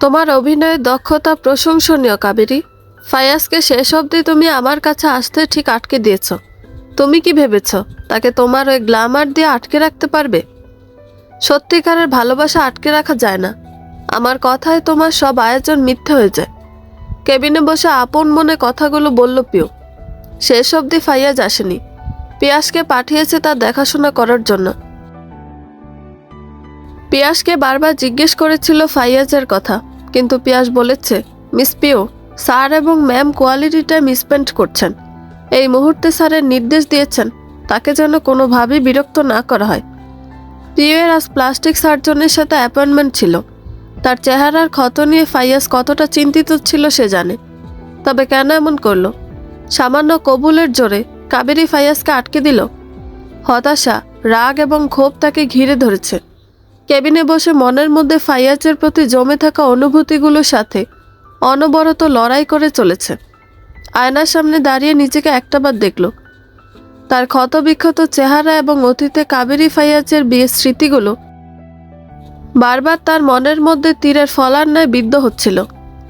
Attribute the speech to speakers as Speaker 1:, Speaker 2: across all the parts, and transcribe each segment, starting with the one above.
Speaker 1: তোমার অভিনয়ের দক্ষতা প্রশংসনীয় কাবেরী। ফায়াজকে শেষ অবধি তুমি আমার কাছে আসতে ঠিক আটকে দিয়েছ। তুমি কি ভেবেছ তাকে তোমার ওই গ্ল্যামার দিয়ে আটকে রাখতে পারবে? সত্যিকারের ভালোবাসা আটকে রাখা যায় না। আমার কথায় তোমার সব আয়োজন মিথ্যে হয়ে যায়। কেবিনে বসে আপন মনে কথাগুলো বলল পিউ। শেষ অবধি ফাইয়াজ আসেনি। পিয়াসকে পাঠিয়েছে তার দেখাশোনা করার জন্য। পিয়াসকে বারবার জিজ্ঞেস করেছিল ফাইয়াজের কথা, কিন্তু পিয়াস বলেছে, মিস পিউ, স্যার এবং ম্যাম কোয়ালিটি টাইম স্পেন্ড করছেন। এই মুহূর্তে স্যারের নির্দেশ দিয়েছেন তাকে যেন কোনোভাবেই বিরক্ত না করা হয়। পিউয়ের আজ প্লাস্টিক সার্জনের সাথে অ্যাপয়েন্টমেন্ট ছিল। তার চেহারার ক্ষত নিয়ে ফাইয়াজ কতটা চিন্তিত ছিল সে জানে। তবে কেন এমন করলো? সামান্য কবুলের জোরে কাবেরী ফাইয়াজকে আটকে দিল। হতাশা, রাগ এবং ক্ষোভ তাকে ঘিরে ধরেছে। কেবিনে বসে মনের মধ্যে ফাইয়াজের প্রতি জমে থাকা অনুভূতিগুলোর সাথে অনবরত লড়াই করে চলেছে। আয়নার সামনে দাঁড়িয়ে নিজেকে একটাবার দেখল। তার ক্ষতবিক্ষত চেহারা এবং অতীতে কাবেরী ফাইয়াজের বিয়ের স্মৃতিগুলো বারবার তার মনের মধ্যে তীরের ফলার ন্যায় বিদ্ধ হচ্ছিল।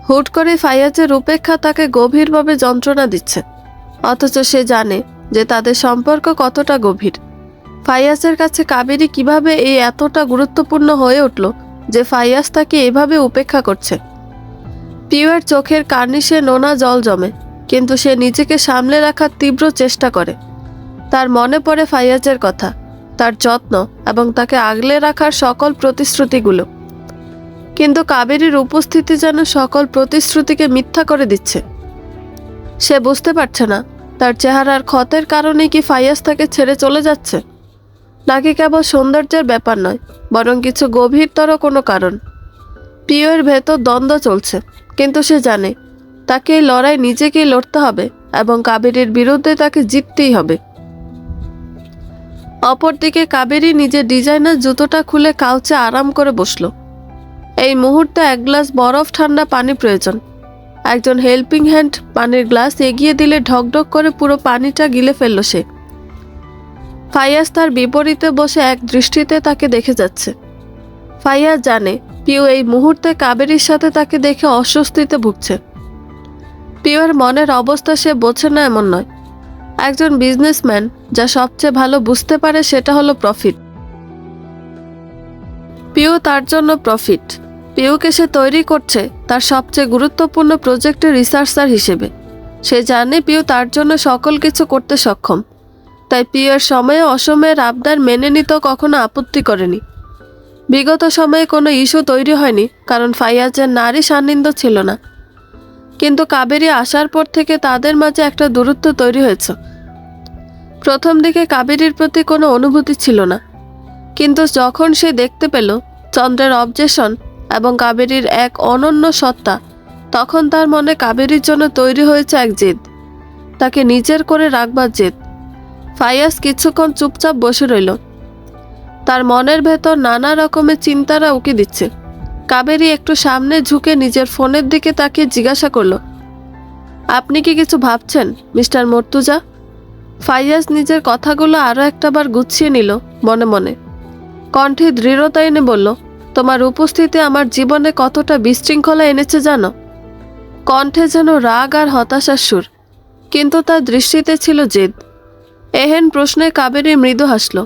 Speaker 1: হুট করে ফাইয়াজের উপেক্ষা তাকে গভীরভাবে যন্ত্রণা দিচ্ছে, অথচ সে জানে যে তাদের সম্পর্ক কতটা গভীর। ফাইয়াজের কাছে কাবেরী কিভাবে এই এতটা গুরুত্বপূর্ণ হয়ে উঠল যে ফাইয়াজ তাকে এভাবে উপেক্ষা করছে। পিউয়ের চোখের কার্নিশে নোনা জল জমে, কিন্তু সে নিজেকে সামলে রাখার তীব্র চেষ্টা করে। তার মনে পড়ে ফাইয়াজের কথা, তার যত্ন এবং তাকে আগলে রাখার সকল প্রতিশ্রুতিগুলো। কিন্তু কাবেরীর উপস্থিতি যেন সকল প্রতিশ্রুতিকে মিথ্যা করে দিচ্ছে। সে বুঝতে পারছে না তার চেহারার ক্ষতের কারণে কি ফাইয়াজ তাকে ছেড়ে চলে যাচ্ছে, নাকি কেবল সৌন্দর্যের ব্যাপার নয়, বরং কিছু গভীরতর কোনো কারণ। পিউয়ের ভেতর দ্বন্দ্ব চলছে, কিন্তু সে জানে তাকে এই লড়াই নিজেকেই লড়তে হবে এবং কাবেরীর বিরুদ্ধে তাকে জিততেই হবে। অপরদিকে কাবেরী নিজের ডিজাইনার জুতোটা খুলে কাউচে আরাম করে বসল। এই মুহূর্তে এক গ্লাস বরফ ঠান্ডা পানি প্রয়োজন। একজন হেল্পিং হ্যান্ড পানির গ্লাস এগিয়ে দিলে ঢকঢক করে পুরো পানিটা গিলে ফেলল সে। ফাইয়াজ তার বিপরীতে বসে এক দৃষ্টিতে তাকে দেখে যাচ্ছে। ফাইয়াজ জানে পিউ এই মুহূর্তে কাবেরীর সাথে তাকে দেখে অস্বস্তিতে ভুগছে। পিউয়ের মনের অবস্থা সে বোঝে না এমন নয়। একজন বিজনেসম্যান যা সবচেয়ে ভালো বুঝতে পারে সেটা হলো প্রফিট। পিউ তার জন্য প্রফিট। পিউকে সে তৈরি করছে তার সবচেয়ে গুরুত্বপূর্ণ প্রজেক্টের রিসার্চার হিসেবে। সে জানে পিউ তার জন্য সকল কিছু করতে সক্ষম। তাই পিউয়ের সময়ে অসময়ের আবদার মেনে নিতেও কখনো আপত্তি করেনি। বিগত সময়ে কোনো ইস্যু তৈরি হয়নি, কারণ ফাইয়াজের নারী সান্নিধ্য ছিল না। কিন্তু কাবেরী আসার পর থেকে তাদের মাঝে একটা দূরত্ব তৈরি হয়েছে। প্রথম দিকে কাবেরীর প্রতি কোনো অনুভূতি ছিল না, কিন্তু যখন সে দেখতে পেল চন্দ্রের অবজেশন এবং কাবেরীর এক অনন্য সত্তা, তখন তার মনে কাবেরীর জন্য তৈরি হয়েছে এক জেদ, তাকে নিজের করে রাখবার জেদ। ফাইয়াজ কিছুক্ষণ চুপচাপ বসে রইল। তার মনের ভেতর নানা রকমের চিন্তারা উকি দিচ্ছে। কাবেরী একটু সামনে ঝুঁকে নিজের ফোনের দিকে তাকিয়ে জিজ্ঞাসা করল, আপনি কি কিছু ভাবছেন মিস্টার মর্তুজা? ফাইয়াজ নিজের কথাগুলো আরও একটাবার গুছিয়ে নিল মনে মনে। কণ্ঠে দৃঢ়তা এনে বলল, তোমার উপস্থিতি আমার জীবনে কতটা বিশৃঙ্খলা এনেছে জানো? কণ্ঠে যেন রাগ আর হতাশার সুর, কিন্তু তার দৃষ্টিতে ছিল জেদ। এহেন প্রশ্নে কাবেরী মৃদু হাসল,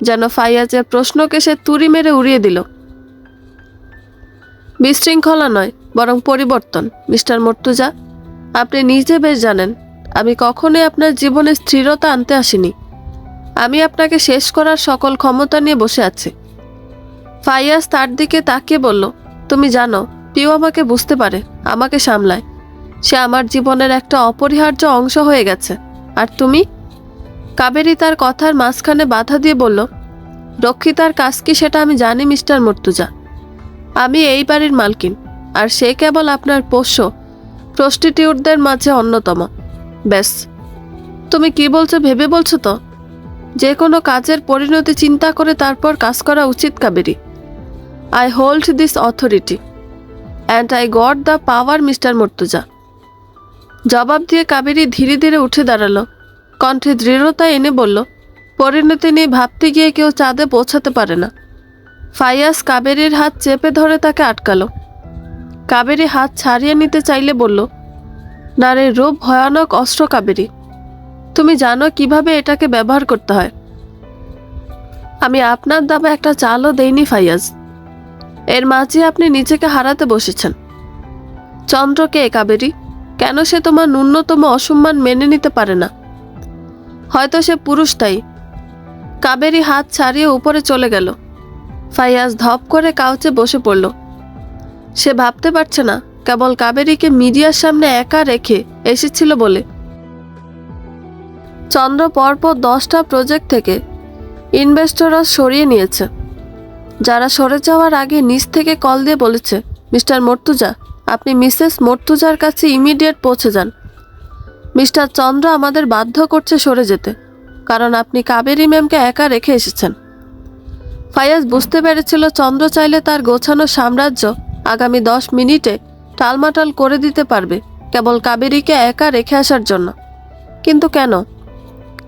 Speaker 1: যেন ফাইয়াজের প্রশ্নকে সে তুড়ি মেরে উড়িয়ে দিল। বিশৃঙ্খলা নয়, বরং পরিবর্তন মিস্টার মর্তুজা। আপনি নিজে বেশ জানেন আমি কখনোই আপনার জীবনে স্থিরতা আনতে আসিনি। আমি আপনাকে শেষ করার সকল ক্ষমতা নিয়ে বসে আছি। ফাইয়াজ তার দিকে তাকিয়ে বলল, তুমি জানো পিউ আমাকে বুঝতে পারে, আমাকে সামলায়। সে আমার জীবনের একটা অপরিহার্য অংশ হয়ে গেছে। আর তুমি? কাবেরী তার কথার মাঝখানে বাধা দিয়ে বলল, রক্ষিতার কাজ কি সেটা আমি জানি মিস্টার মর্তুজা। আমি এই বাড়ির মালকিন, আর সে কেবল আপনার পোষ্য প্রস্টিটিউটদের মাঝে অন্যতম। ব্যাস। তুমি কি বলছো ভেবে বলছো তো? যে কোনো কাজের পরিণতি চিন্তা করে তারপর কাজ করা উচিত Kaveri. I hold this authority and I got the power mister Murtuza. জবাব দিয়ে কাবেরী ধীরে ধীরে উঠে দাঁড়ালো। কণ্ঠে দৃঢ়তা এনে বলল, পরিণতি নিয়ে ভাবতে গিয়ে কেউ চাঁদে পৌঁছাতে পারে না। ফাইয়াজ কাবেরীর হাত চেপে ধরে তাকে আটকালো। কাবেরী হাত ছাড়িয়ে নিতে চাইলে বলল, নারীর রূপ ভয়ানক অস্ত্র কাবেরী, তুমি জানো কিভাবে এটাকে ব্যবহার করতে হয়। আমি আপনার দামে একটা চালও দেইনি ফাইয়াজ, এর মাঝে আপনি নিজেকে হারাতে বসেছেন। চন্দ্রকে কাবেরী, কেন সে তোমার ন্যূনতম অসম্মান মেনে নিতে পারে না? হয়তো সে পুরুষটাই। কাবেরী হাত ছাড়িয়ে উপরে চলে গেল। ফাইয়াজ ধপ করে কাউচে বসে পড়ল। সে ভাবতে পারছে না কেবল কাবেরীকে মিডিয়ার সামনে একা রেখে এসেছিল বলে। চন্দ্র পরপর 10টা প্রজেক্ট থেকে ইনভেস্টররা সরিয়ে নিয়েছে, যারা সরে যাওয়ার আগে নিচ থেকে কল দিয়ে বলেছে, মিস্টার মর্তুজা, আপনি মিসেস মর্তুজার কাছে ইমিডিয়েট পৌঁছে যান। মিস্টার চন্দ্র আমাদের বাধ্য করছে সরে যেতে, কারণ আপনি কাবেরী ম্যামকে একা রেখে এসেছেন। ফাইয়াজ বুঝতে পেরেছিল চন্দ্র চাইলে তার গোছানো সাম্রাজ্য আগামী 10 মিনিটে টালমাটাল করে দিতে পারবে কেবল কাবেরীকে একা রেখে আসার জন্য। কিন্তু কেন?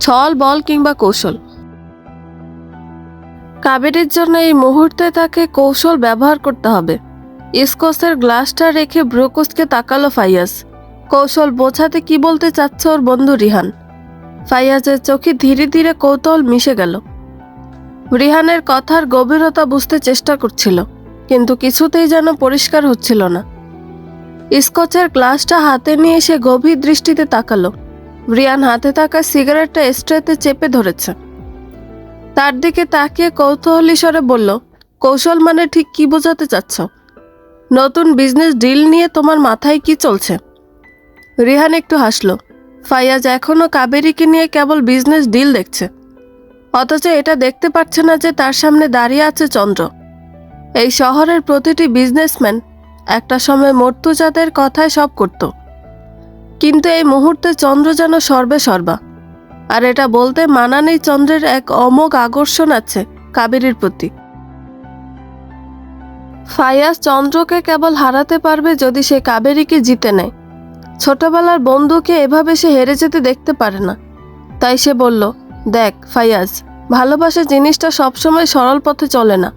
Speaker 1: ছল বল কিংবা কৌশল? কাবেরীর জন্য এই মুহূর্তে তাকে কৌশল ব্যবহার করতে হবে। ইস্কোসের গ্লাসটা রেখে ব্রোকুসকে তাকালো ফাইয়াজ। কৌশল বোঝাতে কি বলতে চাচ্ছে ওর বন্ধু রিহান। ফাইয়াজের চোখে ধীরে ধীরে কৌতূহল মিশে গেল। রিহানের কথার গভীরতা বুঝতে চেষ্টা করছিল, কিন্তু কিছুতেই যেন পরিষ্কার হচ্ছিল না। স্কচের গ্লাসটা হাতে নিয়ে সে গভীর দৃষ্টিতে তাকালো। রিহান হাতে থাকা সিগারেটটা স্ট্রেতে চেপে ধরেছে। তার দিকে তাকিয়ে কৌতূহলী স্বরে বলল, কৌশল মানে ঠিক কি বোঝাতে চাচ্ছ? নতুন বিজনেস ডিল নিয়ে তোমার মাথায় কি চলছে? রিহান একটু হাসল। ফাইয়াজ এখনও কাবেরীকে নিয়ে কেবল বিজনেস ডিল দেখছে, অথচ এটা দেখতে পাচ্ছে না যে তার সামনে দাঁড়িয়ে আছে চন্দ্র। এই শহরের প্রতিটি বিজনেসম্যান একটা সময় মর্তুজাদের কথায় সব করত, কিন্তু এই মুহূর্তে চন্দ্র যেন সর্বে সর্বা। আর এটা বলতে মানা নেই, চন্দ্রের এক অমোঘ আকর্ষণ আছে কাবেরীর প্রতি। ফাইয়াজ চন্দ্রকে কেবল হারাতে পারবে যদি সে কাবেরীকে জিতে নেয়। ছোটবেলার বন্ধুকে এভাবে সে হেরে যেতে দেখতে পারে না। তাই সে বলল, দেখ ফাইয়াজ, ভালোবাসা জিনিসটা সবসময় সরল পথে চলে না।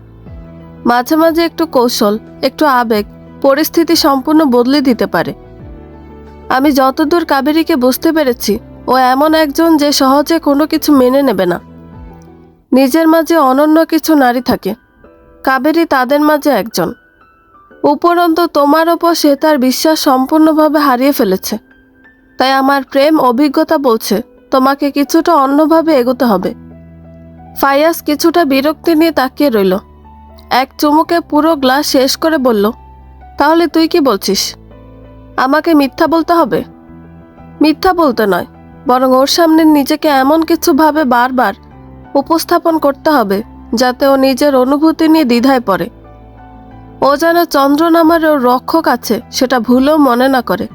Speaker 1: মাঝে মাঝে একটু কৌশল, একটু আবেগ পরিস্থিতি সম্পূর্ণ বদলে দিতে পারে। আমি যতদূর কাবেরীকে বুঝতে পেরেছি, ও এমন একজন যে সহজে কোনো কিছু মেনে নেবে না। নিজের মাঝে অনন্য কিছু নারী থাকে, কাবেরী তাদের মাঝে একজন। উপরন্তু তোমার ওপর সে তার বিশ্বাস সম্পূর্ণভাবে হারিয়ে ফেলেছে। তাই আমার প্রেম অভিজ্ঞতা বলছে তোমাকে কিছুটা অন্যভাবে এগোতে হবে। ফাইয়াজ কিছুটা বিরক্তি নিয়ে তাকিয়ে রইল। এক চুমুকে পুরো গ্লাস শেষ করে বলল, তাহলে তুই কি বলছিস? আমাকে মিথ্যা বলতে হবে? মিথ্যা বলতে নয়, বরং ওর সামনে নিজেকে এমন কিছু ভাবে বারবার উপস্থাপন করতে হবে যাতে ও নিজের অনুভূতি নিয়ে দ্বিধায় পড়ে। ও যেন চন্দ্র নামের ওর রক্ষক আছে সেটা ভুলেও মনে না করে।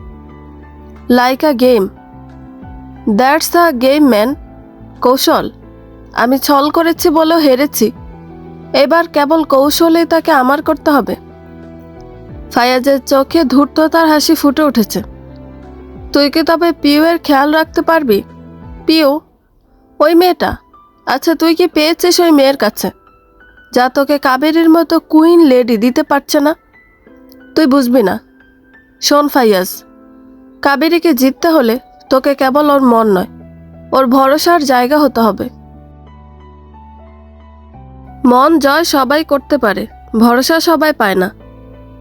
Speaker 1: Like a game, that's a game man. কৌশল, আমি ছল করেছি বলেও হেরেছি, এবার কেবল কৌশলেই তাকে আমার করতে হবে। ফাইয়াজের চোখে ধূর্ততার হাসি ফুটে উঠেছে। তুই কি তবে পিউয়ের খেয়াল রাখতে পারবি? পিউ? ওই মেয়েটা? আচ্ছা, তুই কি পেয়েছিস ওই মেয়ের কাছে, যা তোকে কাবেরীর মতো কুইন লেডি দিতে পারছে না? তুই বুঝবি না। শোন ফাইয়াজ, কাবেরীকে জিততে হলে তোকে কেবল ওর মন নয়, ওর ভরসার জায়গা হতে হবে। মন জয় সবাই করতে পারে, ভরসা সবাই পায় না।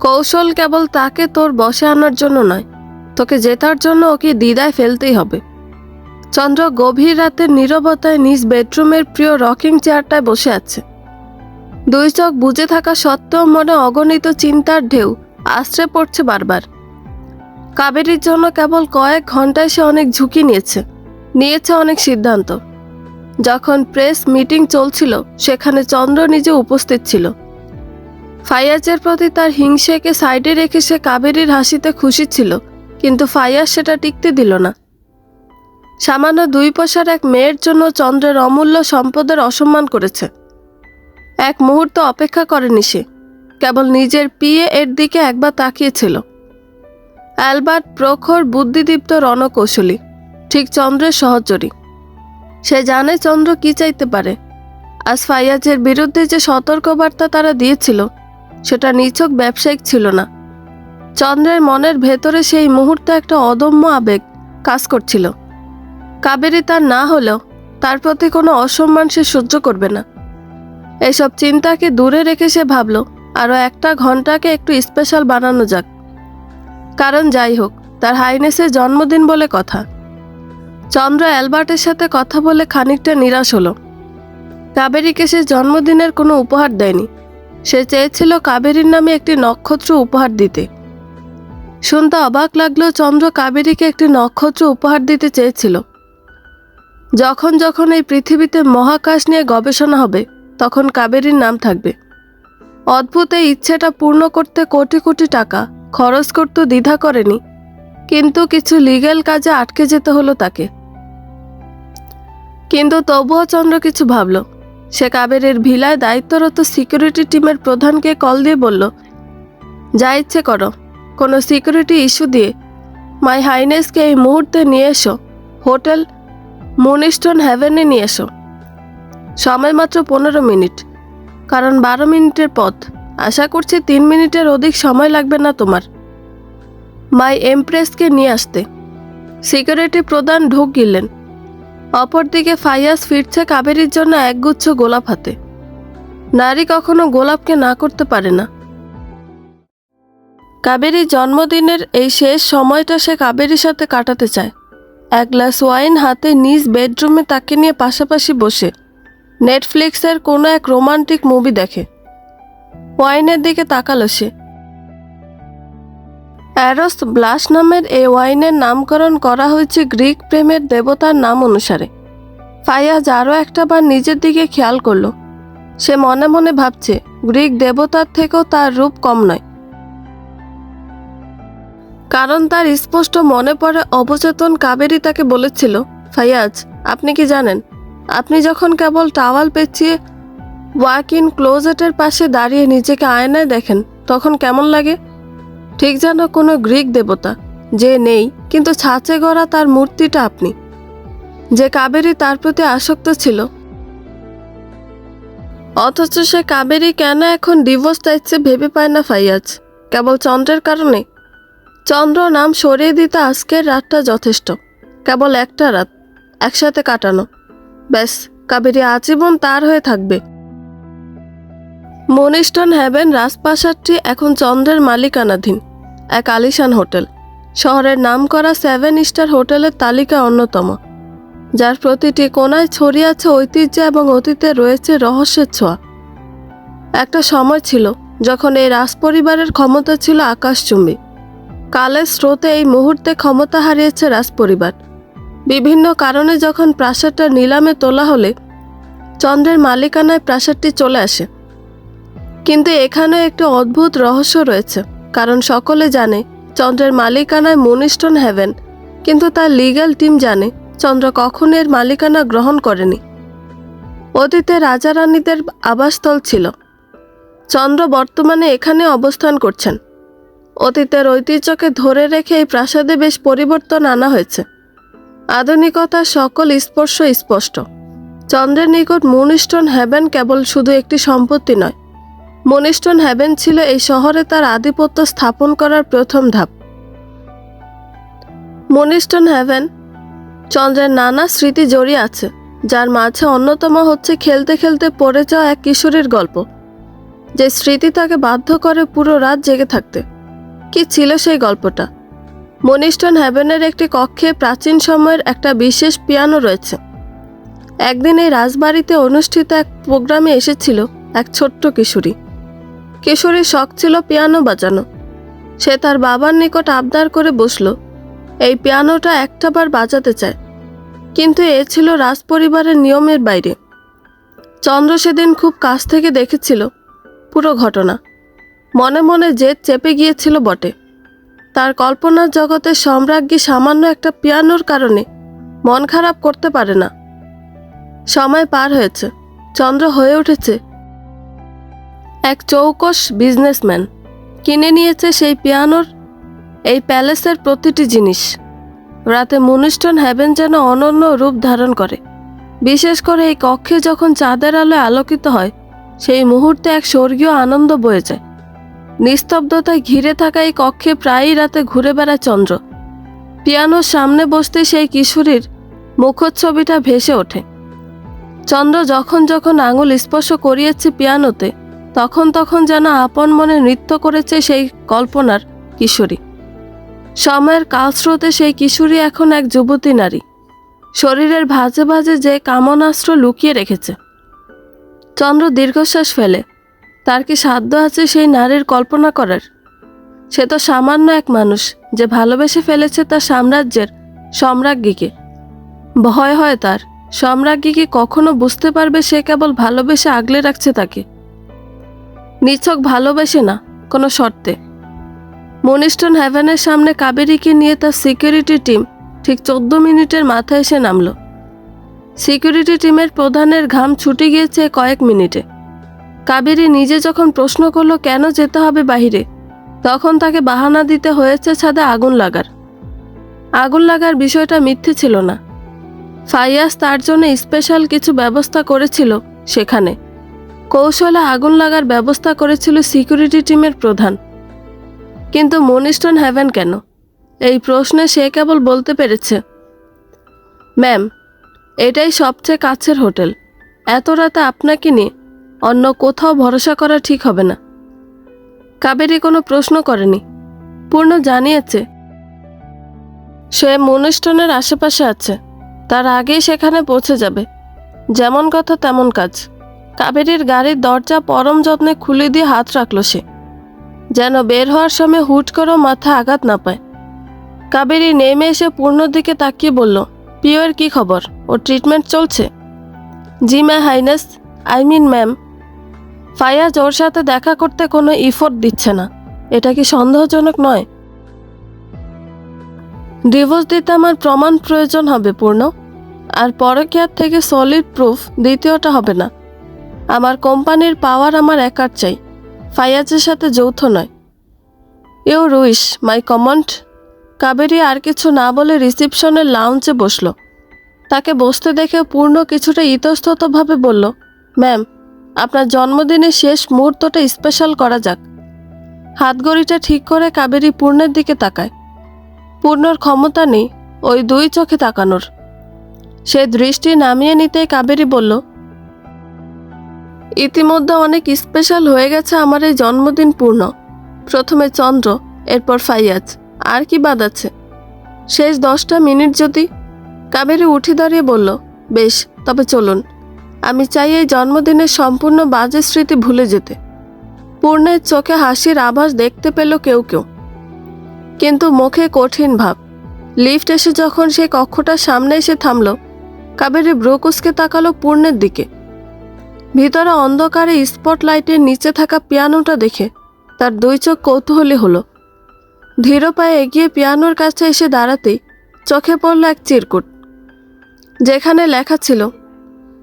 Speaker 1: কৌশল কেবল তাকে তোর বশে আনার জন্য নয়, তোকে জেতার জন্য ওকে দ্বিধায় ফেলতেই হবে। চন্দ্র গভীর রাতের নীরবতায় নিজ বেডরুমের প্রিয় রকিং চেয়ারটায় বসে আছে। দুই চোখ বুজে থাকা সত্ত্বেও মনে অগণিত চিন্তার ঢেউ আশ্রে পড়ছে বারবার। কাবেরীর জন্য কেবল কয়েক ঘন্টায় সে অনেক ঝুঁকি নিয়েছে অনেক সিদ্ধান্ত। যখন প্রেস মিটিং চলছিল সেখানে চন্দ্র নিজে উপস্থিত ছিল। ফাইয়াজের প্রতি তার হিংসেকে সাইডে রেখে সে কাবেরীর হাসিতে খুশি ছিল, কিন্তু ফাইয়াজ সেটা টিকতে দিল না। সামান্য 2 পয়সার এক মেয়ের জন্য চন্দ্রের অমূল্য সম্পদের অসম্মান করেছে। এক মুহূর্ত অপেক্ষা করেনি সে, কেবল নিজের পিএ এর দিকে একবার তাকিয়েছিল। অ্যালবার্ট প্রখর বুদ্ধিদীপ্ত রণকৌশলী, ঠিক চন্দ্রের সহচরী। সে জানে চন্দ্র কি চাইতে পারে। আজ ফাইয়াজের বিরুদ্ধে যে সতর্কবার্তা তারা দিয়েছিল সেটা নিছক ব্যবসায়িক ছিল না, চন্দ্রের মনের ভেতরে সেই মুহূর্তে একটা অদম্য আবেগ কাজ করছিল। কাবেরী তার না হলেও তার প্রতি কোনো অসম্মান সে সহ্য করবে না। এসব চিন্তাকে দূরে রেখে সে ভাবল আরও একটা ঘন্টাকে একটু স্পেশাল বানানো যাক। কারণ যাই হোক, তার হাইনেসের জন্মদিন বলে কথা। চন্দ্র অ্যালবার্টের সাথে কথা বলে খানিকটা নিরাশ হলো। কাবেরীকে সে জন্মদিনের কোনো উপহার দেয়নি। সে চেয়েছিল কাবেরীর নামে একটি নক্ষত্র উপহার দিতে। শুনতে অবাক লাগলেও চন্দ্র কাবেরীকে একটি নক্ষত্র উপহার দিতে চেয়েছিল। যখন যখন এই পৃথিবীতে মহাকাশ নিয়ে গবেষণা হবে তখন কাবেরীর নাম থাকবে। অদ্ভুত এই ইচ্ছেটা পূর্ণ করতে কোটি কোটি টাকা খরচ করতে দ্বিধা করেনি, কিন্তু কিছু লিগ্যাল কাজে আটকে যেতে হলো তাকে। কিন্তু তবুও চন্দ্র কিছু ভাবল। সে কাবেরীর ভিলায় দায়িত্বরত সিকিউরিটি টিমের প্রধানকে কল দিয়ে বলল, যা ইচ্ছে করো, কোনো সিকিউরিটি ইস্যু দিয়ে মাই হাইনেসকে এই মুহূর্তে নিয়ে এসো, হোটেল মুনস্টোন হ্যাভেনে নিয়ে এসো। সময় মাত্র 15 মিনিট, কারণ 12 মিনিটের পথ। আশা করছি 3 মিনিটের অধিক সময় লাগবে না তোমার মাই এমপ্রেসকে নিয়ে আসতে। সিকিউরিটি প্রধান ঢোক গিললেন। অপরদিকে ফাইয়াজ ফিরছে কাবেরীর জন্য একগুচ্ছ গোলাপ হাতে। নারী কখনো গোলাপকে না করতে পারে না। কাবেরীর জন্মদিনের এই শেষ সময়টা সে কাবেরীর সাথে কাটাতে চায়। এক গ্লাস ওয়াইন হাতে নিজ বেডরুমে তাকে নিয়ে পাশাপাশি বসে নেটফ্লিক্সের কোনো এক রোমান্টিক মুভি দেখে। ওয়াইনের দিকে তাকালো সে। অ্যারোস ব্লাশ নামের এই ওয়াইনের নামকরণ করা হয়েছে গ্রিক প্রেমের দেবতার নাম অনুসারে। ফাইয়াজ আরও একটা বার নিজের দিকে খেয়াল করলো। সে মনে মনে ভাবছে গ্রিক দেবতার থেকেও তার রূপ কম নয়। কারণ তার স্পষ্ট মনে পড়ে অবচেতন কাবেরী তাকে বলেছিল, ফাইয়াজ, আপনি কি জানেন, আপনি যখন কেবল টাওয়াল পেঁচিয়ে ওয়াক ইন ক্লোজেটের পাশে দাঁড়িয়ে নিজেকে আয়নায় দেখেন তখন কেমন লাগে? ঠিক যেন কোনো গ্রিক দেবতা যে নেই, কিন্তু ছাঁচে গড়া তার মূর্তিটা আপনি। যে কাবেরী তার প্রতি আসক্ত ছিল, অথচ সে কাবেরী কেন এখন ডিভোর্স চাইছে ভেবে পায় না ফাইয়াজ। কেবল চন্দ্রের কারণে? চন্দ্র নাম সরিয়ে দিতে আজকের রাতটা যথেষ্ট। কেবল একটা রাত একসাথে কাটানো, ব্যাস। কাবেরী আজীবন তার হয়ে থাকবে। মুনস্টোন হ্যাভেন রাজপ্রাসাদটি এখন চন্দ্রের মালিকানাধীন এক আলিশান হোটেল। শহরের নামকরা 7 স্টার হোটেলের তালিকা অন্যতম, যার প্রতিটি কোণায় ছড়িয়ে আছে ঐতিহ্য এবং অতীতে রয়েছে রহস্যের ছোঁয়া। একটা সময় ছিল যখন এই রাজপরিবারের ক্ষমতা ছিল আকাশচুম্বী। কালের স্রোতে এই মুহূর্তে ক্ষমতা হারিয়েছে রাজপরিবার। বিভিন্ন কারণে যখন প্রাসাদটা নিলামে তোলা হলে চন্দ্রের মালিকানায় প্রাসাদটি চলে আসে। কিন্তু এখানে একটি অদ্ভুত রহস্য রয়েছে, কারণ সকলে জানে চন্দ্রের মালিকানায় মুনস্টোন হ্যাভেন, কিন্তু তার লিগ্যাল টিম জানে চন্দ্র কখনো এর মালিকানা গ্রহণ করেনি। অতীতে রাজা রানীদের আবাসস্থল ছিল। চন্দ্র বর্তমানে এখানে অবস্থান করছেন। অতীতের ঐতিহ্যকে ধরে রেখে এই প্রাসাদে বেশ পরিবর্তন আনা হয়েছে। আধুনিকতার সকল স্পর্শ স্পষ্ট। চন্দ্রের নিকট মুনস্টোন হ্যাভেন কেবল শুধু একটি সম্পত্তি নয়, মুনস্টোন হ্যাভেন ছিল এই শহরে তার আধিপত্য স্থাপন করার প্রথম ধাপ। মুনস্টোন হ্যাভেন চন্দ্রের নানা স্মৃতি জড়িয়ে আছে, যার মাঝে অন্যতম হচ্ছে খেলতে খেলতে পড়ে যাওয়া এক কিশোরীর গল্প, যে স্মৃতি তাকে বাধ্য করে পুরো রাত জেগে থাকতে। কি ছিল সেই গল্পটা? মুনস্টোন হ্যাভেনের একটি কক্ষে প্রাচীন সময়ের একটা বিশেষ পিয়ানো রয়েছে। একদিন এই রাজবাড়িতে অনুষ্ঠিত এক প্রোগ্রামে এসেছিল এক ছোট্ট কিশোরী। কিশোরীর শখ ছিল পিয়ানো বাজানো। সে তার বাবার নিকট আবদার করে বসল, এই পিয়ানোটা একটাবার বাজাতে চায়। কিন্তু এ ছিল রাজপরিবারের নিয়মের বাইরে। চন্দ্র সেদিন খুব কাছ থেকে দেখেছিল পুরো ঘটনা। মনে মনে জেদ চেপে গিয়েছিল বটে। তার কল্পনার জগতের সম্রাজ্ঞী সামান্য একটা পিয়ানোর কারণে মন খারাপ করতে পারে না। সময় পার হয়েছে। চন্দ্র হয়ে উঠেছে এক চৌকস বিজনেসম্যান। কিনে নিয়েছে সেই পিয়ানোর এই প্যালেসের প্রতিটি জিনিস। রাতে মুনস্টোন হ্যাভেন যেন অনন্য রূপ ধারণ করে। বিশেষ করে এই কক্ষে যখন চাঁদের আলোয় আলোকিত হয়, সেই মুহূর্তে এক স্বর্গীয় আনন্দ বয়ে যায়। নিস্তব্ধতায় ঘিরে থাকা এই কক্ষে প্রায়ই রাতে ঘুরে বেড়ায় চন্দ্র। পিয়ানোর সামনে বসতে সেই কিশোরীর মুখচ্ছবিটা ভেসে ওঠে। চন্দ্র যখন যখন আঙুল স্পর্শ করিয়েছে পিয়ানোতে, তখন তখন যেন আপন মনে নৃত্য করেছে সেই কল্পনার কিশোরী। সময়ের কালস্রোতে সেই কিশোরী এখন এক যুবতী নারী, শরীরের ভাঁজে ভাঁজে যে কামনাস্ত্র লুকিয়ে রেখেছে। চন্দ্র দীর্ঘশ্বাস ফেলে। তার কি সাধ্য আছে সেই নারীর কল্পনা করার? সে তো সামান্য এক মানুষ, যে ভালোবেসে ফেলেছে তার সাম্রাজ্যের সম্রাজ্ঞীকে। ভয় হয় তার, সম্রাজ্ঞী কি কখনো বুঝতে পারবে সে কেবল ভালোবেসে আগলে রাখছে তাকে? নিছক ভালোবেসে না, কোনো শর্তে। মনিস্টন হ্যাভেনের সামনে কাবেরীকে নিয়ে তার সিকিউরিটি টিম ঠিক 14 মিনিটের মাথায় এসে নামল। সিকিউরিটি টিমের প্রধানের ঘাম ছুটে গিয়েছে কয়েক মিনিটে। কাবেরী নিজে যখন প্রশ্ন করলো কেন যেতে হবে বাহিরে, তখন তাকে বাহানা দিতে হয়েছে ছাদে আগুন লাগার বিষয়টা মিথ্যে ছিল না। ফাইয়াজ তার জন্য স্পেশাল কিছু ব্যবস্থা করেছিল সেখানে। কৌশলে আগুন লাগার ব্যবস্থা করেছিল সিকিউরিটি টিমের প্রধান। কিন্তু মনিস্টন হ্যাভেন কেন? এই প্রশ্নে সে কেবল বলতে পেরেছে, ম্যাম, এটাই সবচেয়ে কাছের হোটেল। এত রাতে আপনাকে নিয়ে অন্য কোথাও ভরসা করা ঠিক হবে না। কাবেরী কোনো প্রশ্ন করেনি। পূর্ণ জানিয়েছে সে মনিস্টনের আশেপাশে আছে, তার আগেই সেখানে পৌঁছে যাবে। যেমন কথা তেমন কাজ। কাবেরীর গাড়ির দরজা পরম যত্নে খুলে দিয়ে হাত রাখল সে, যেন বের হওয়ার সময় হুট করেও মাথায় আঘাত না পায়। কাবেরী নেমে এসে পূর্ণর দিকে তাকিয়ে বলল, পিওর কি খবর? ওর ট্রিটমেন্ট চলছে? জি my highness, I mean ma'am. Faiyaz ওর সাথে দেখা করতে কোনো ইফোর্ট দিচ্ছে না। এটা কি সন্দেহজনক নয়? ডিভোর্স দিতে আমার প্রমাণ প্রয়োজন হবে পূর্ণ, আর পরকীয়ার থেকে সলিড প্রুফ দ্বিতীয়টা হবে না। আমার কোম্পানির পাওয়ার আমার একার চাই, ফাইয়াজের সাথে যৌথ নয়। Your wish my command. Kaveri আর কিছু না বলে রিসিপশনের লাউঞ্জে বসল। তাকে বসতে দেখে পূর্ণ কিছুটা ইতস্ততভাবে বলল, ম্যাম, আপনার জন্মদিনের শেষ মুহূর্তটা স্পেশাল করা যাক। হাতঘড়িটা ঠিক করে কাবেরী পূর্ণের দিকে তাকায়। পূর্ণর ক্ষমতা নেই ওই দুই চোখে তাকানোর। সে দৃষ্টি নামিয়ে নিতেই কাবেরী বলল, ইতিমধ্যে অনেক স্পেশাল হয়ে গেছে আমার এই জন্মদিন পূর্ণ। প্রথমে চন্দ্র, এরপর ফাইয়াজ, আর কি বাদ আছে? শেষ 10টা মিনিট যদি। কাবেরী উঠে দাঁড়িয়ে বলল, বেশ, তবে চলুন। আমি চাই এই জন্মদিনের সম্পূর্ণ বাজে স্মৃতি ভুলে যেতে। পূর্ণের চোখে হাসির আভাস দেখতে পেল কেউ কেউ, কিন্তু মুখে কঠিন ভাব। লিফট এসে যখন সেই কক্ষটার সামনে এসে থামল, কাবেরী ব্রুকুসকে তাকালো পূর্ণের দিকে। ভিতরে অন্ধকারে স্পটলাইটের নিচে থাকা পিয়ানোটা দেখে তার দুই চোখ কৌতূহলী হলো। ধীর পায়ে এগিয়ে পিয়ানোর কাছে এসে দাঁড়াতেই চোখে পড়ল এক চিরকুট, যেখানে লেখা ছিল,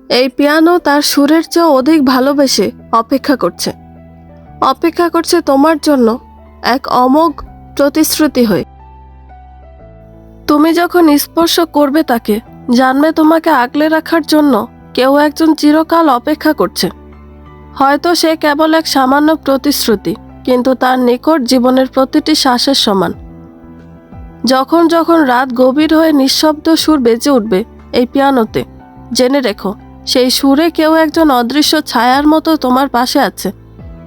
Speaker 1: এই পিয়ানো তার সুরের চেয়ে অধিক ভালোবেসে অপেক্ষা করছে তোমার জন্য এক অমোঘ প্রতিশ্রুতি হয়ে। তুমি যখন স্পর্শ করবে তাকে, জানবে তোমাকে আগলে রাখার জন্য কেউ একজন চিরকাল অপেক্ষা করছে। হয়তো সে কেবল এক সামান্য প্রতিশ্রুতি, কিন্তু তার নিকট জীবনের প্রতিটি শ্বাসের সমান। যখন যখন রাত গভীর হয়ে নিঃশব্দ সুর বেজে উঠবে এই পিয়ানোতে, জেনে রেখো সেই সুরে কেউ একজন অদৃশ্য ছায়ার মতো তোমার পাশে আছে,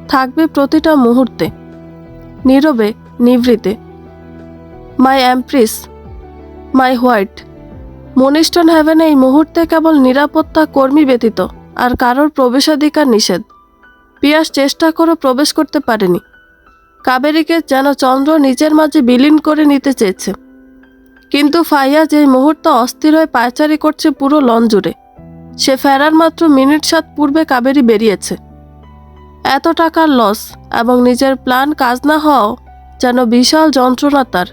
Speaker 1: থাকবে প্রতিটা মুহূর্তে, নীরবে নিভৃতে। মাই এমপ্রেস, মাই হোয়াইট। মনিস্টন হ্যাভেন এই মুহূর্তে কেবল নিরাপত্তা কর্মী ব্যতীত আর কারোর প্রবেশাধিকার নিষেধ। পিয়াস চেষ্টা করে প্রবেশ করতে পারেনি। কাবেরীকে যেন চন্দ্র নিজের মাঝে বিলীন করে নিতে চেয়েছে। কিন্তু ফাইয়াজ এই মুহূর্তে অস্থির হয়ে পায়চারি করছে পুরো লন জুড়ে। সে ফেরার মাত্র মিনিট 7 পূর্বে কাবেরী বেরিয়েছে। এত টাকার লস এবং নিজের প্ল্যান কাজ না হওয়াও যেন বিশাল যন্ত্রণা তার।